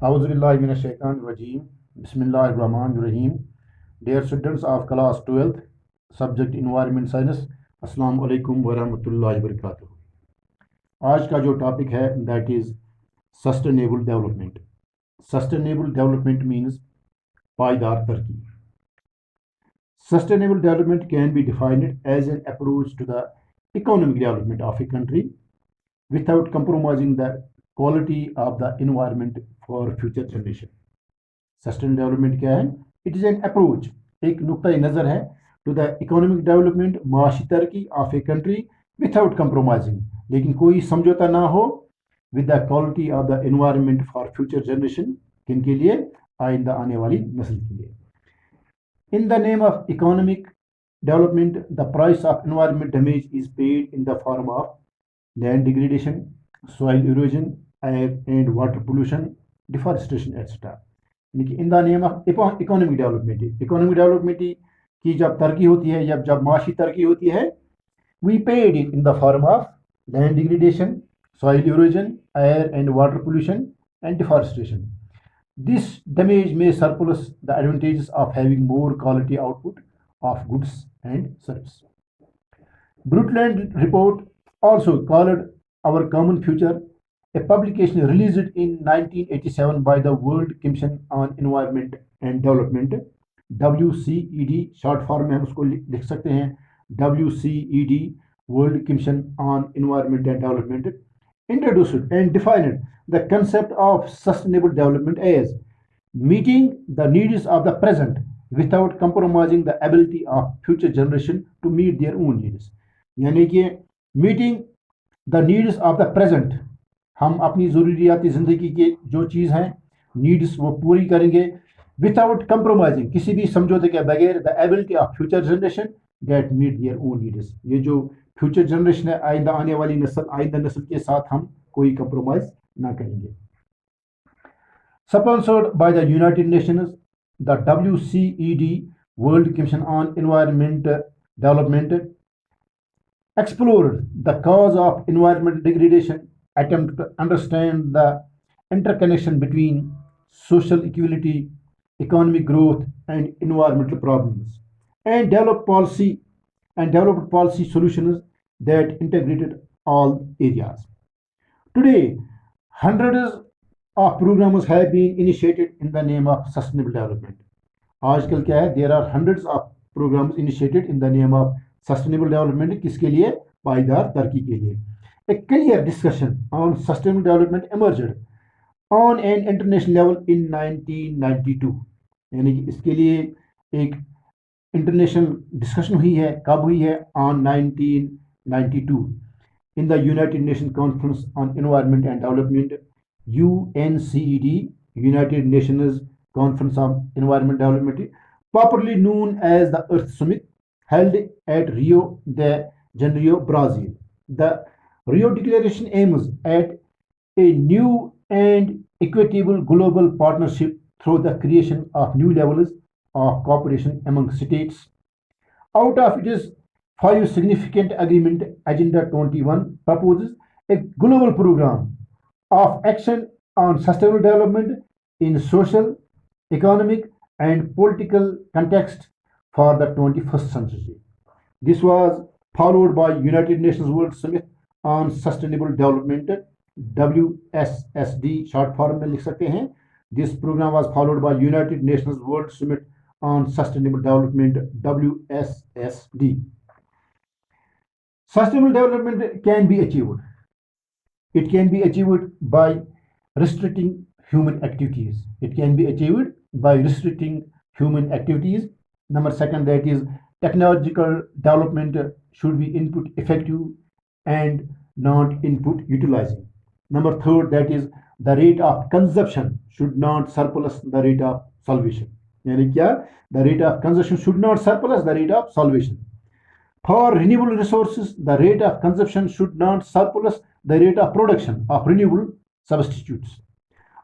Auzubillahiminash-shaytanir-rajeem. Bismillahir-Rahmanir-Rahim. Dear students of class 12th, subject Environment Science, Assalamu alaikum wa rahmatullahi wa barakatuh. आज का जो topic है that is sustainable development. Sustainable development means पायदार तरक्की. Sustainable development can be defined as an approach to the economic development of a country without compromising the quality of the environment for future generation. Sustainable development क्या है? It is an approach, एक नुक्ता नज़र है to the economic development, माशी तरक्की of a country without compromising, लेकिन कोई समझौता ना हो with the quality of the environment for future generation, किन के लिए? आइंदा आने वाली नस्ल के लिए. In the name of economic development, the price of environment damage is paid in the form of land degradation, soil erosion, air and water pollution, deforestation, etc. In the name of economic development की जब तरक्की होती है या जब माशी तरक्की होती है, we paid it in the form of land degradation, soil erosion, air and water pollution and deforestation. This damage may surplus the advantages of having more quality output of goods and services. Brundtland Report, also called Our Common Future, a publication released in 1987 by the World Commission on Environment and Development, WCED, short form में हम उसको लिख सकते हैं WCED, World Commission on Environment and Development, introduced and defined the concept of sustainable development as meeting the needs of the present without compromising the ability of future generation to meet their own needs. यानी कि meeting the needs of the present, हम अपनी ज़रूरियाती ज़िंदगी के जो चीज़ हैं needs वो पूरी करेंगे without compromising, किसी भी समझौते के बगैर the ability of future generation that meet their own needs. ये जो future generation है, आइंदा आने वाली नस्ल, आइंदा नस्ल के साथ हम कोई compromise ना करेंगे. Sponsored by the United Nations, the WCED, World Commission on Environment Development, explored the cause of environmental degradation, attempt to understand the interconnection between social equality, economic growth, and environmental problems, and developed policy solutions that integrated all areas. Today, hundreds of programs have been initiated in the name of sustainable development. आजकल क्या है? There are hundreds of programs initiated in the name of sustainable development. किसके लिए? पायदार तरक्की के लिए. A clear discussion on sustainable development emerged on an international level in 1992. यानी कि इसके लिए एक इंटरनेशनल डिस्कशन हुई है. कब हुई है? On 1992 in the United Nations Conference on Environment and Development, UNCED, United Nations Conference on Environment Development, popularly known as the Earth Summit, held at Rio de Janeiro, Brazil. The Rio Declaration aims at a new and equitable global partnership through the creation of new levels of cooperation among states. Out of its 5 significant agreement, Agenda 21 proposes a global program of action on sustainable development in social, economic, and political context for the 21st century. This was followed by United Nations World Summit on Sustainable Development, WSSD, short form में लिख सकते हैं. This program was followed by United Nations World Summit on Sustainable Development, WSSD. Sustainable development can be achieved. It can be achieved by restricting human activities. It can be achieved by restricting human activities. Number second, that is technological development should be input effective and not input utilizing. Number third, that is the rate of consumption should not surplus the rate of salvation. यानी क्या? The rate of consumption should not surplus the rate of salvation. For renewable resources, the rate of consumption should not surplus the rate of production of renewable substitutes.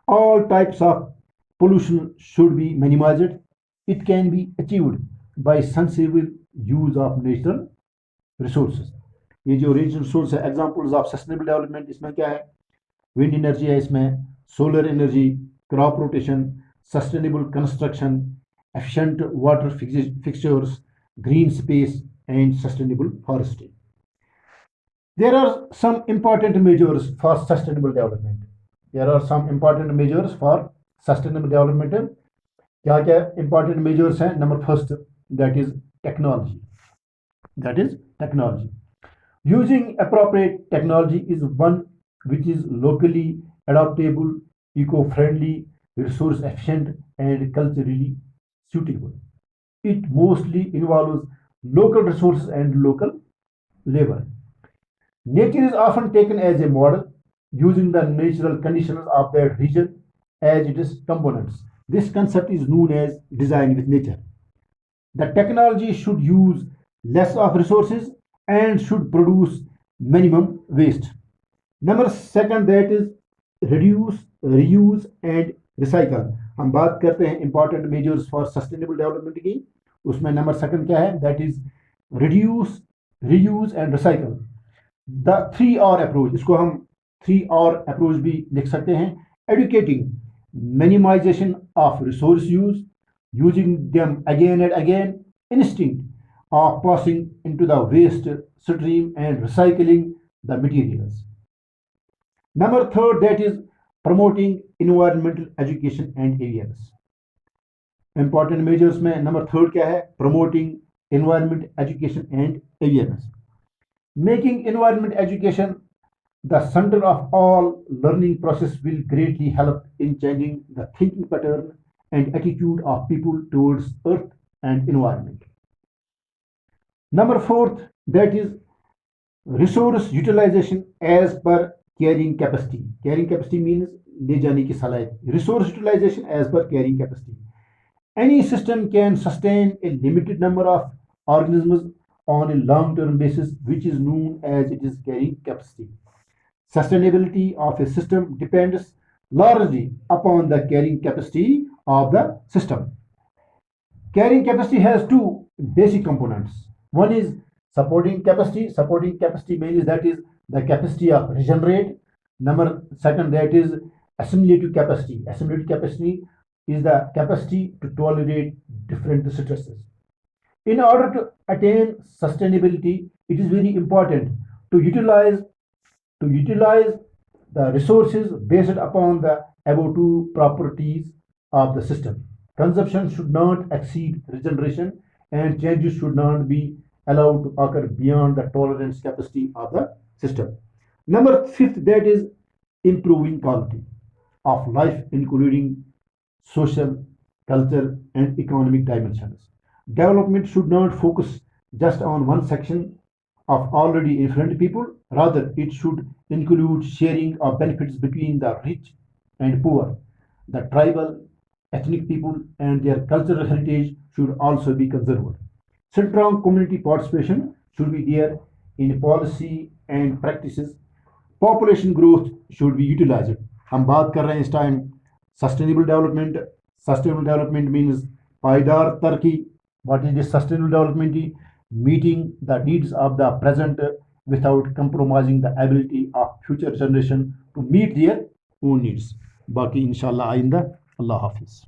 All types of pollution should be minimized. It can be achieved by sensible use of natural resources. ये जो natural resource है, examples of sustainable development, इसमें क्या है? Wind energy है, इसमें solar energy, crop rotation, sustainable construction, efficient water fixtures, green space, and sustainable forestry. There are some important measures for sustainable development. There are some important measures for sustainable development. क्या क्या important measures हैं? Number first, that is technology. That is technology. Using appropriate technology is one which is locally adaptable, eco-friendly, resource efficient, and culturally suitable. It mostly involves local resources and local labor. Nature is often taken as a model, using the natural conditions of that region as its components. This concept is known as design with nature. The technology should use less of resources and should produce minimum waste. Number second that is reduce reuse and recycle. हम बात करते हैं important measures for sustainable development की. उसमें number second क्या है? That is reduce reuse and recycle. The 3R approach, इसको हम 3R अप्रोच भी लिख सकते हैं. Educating, minimization of resource use, using them again and again, instinct of passing into the waste stream and recycling the materials. Number third, that is promoting environmental education and awareness. Important measures में number third क्या है? Promoting environment education and awareness. Making environment education the center of all learning process will greatly help in changing the thinking pattern and attitude of people towards earth and environment. Number fourth, that is resource utilization as per carrying capacity. Carrying capacity means ले जाने की सलाहियत. Resource utilization as per carrying capacity. Any system can sustain a limited number of organisms on a long-term basis, which is known as its carrying capacity. Sustainability of a system depends largely upon the carrying capacity of the system. Carrying capacity has two basic components. One is supporting capacity. Supporting capacity means that is the capacity of regenerate. Number second, that is assimilative capacity. Assimilative capacity is the capacity to tolerate different stresses. In order to attain sustainability, it is very important to utilize the resources based upon the above two properties of the system. Consumption should not exceed regeneration, and changes should not be allowed to occur beyond the tolerance capacity of the system. Number fifth, that is improving quality of life, including social, culture, and economic dimensions. Development should not focus just on one section of already influent people. Rather, it should include sharing of benefits between the rich and poor. The tribal, ethnic people, and their cultural heritage should also be conserved. Strong community participation should be there in policy and practices. Population growth should be utilized. हम बात कर रहे हैं इस time sustainable development. Sustainable development means पायदार तरक्की. What is this sustainable development? Meeting the needs of the present without compromising the ability of future generation to meet their own needs. बाकी इंशाल्लाह आइंदा. अल्लाह हाफिज.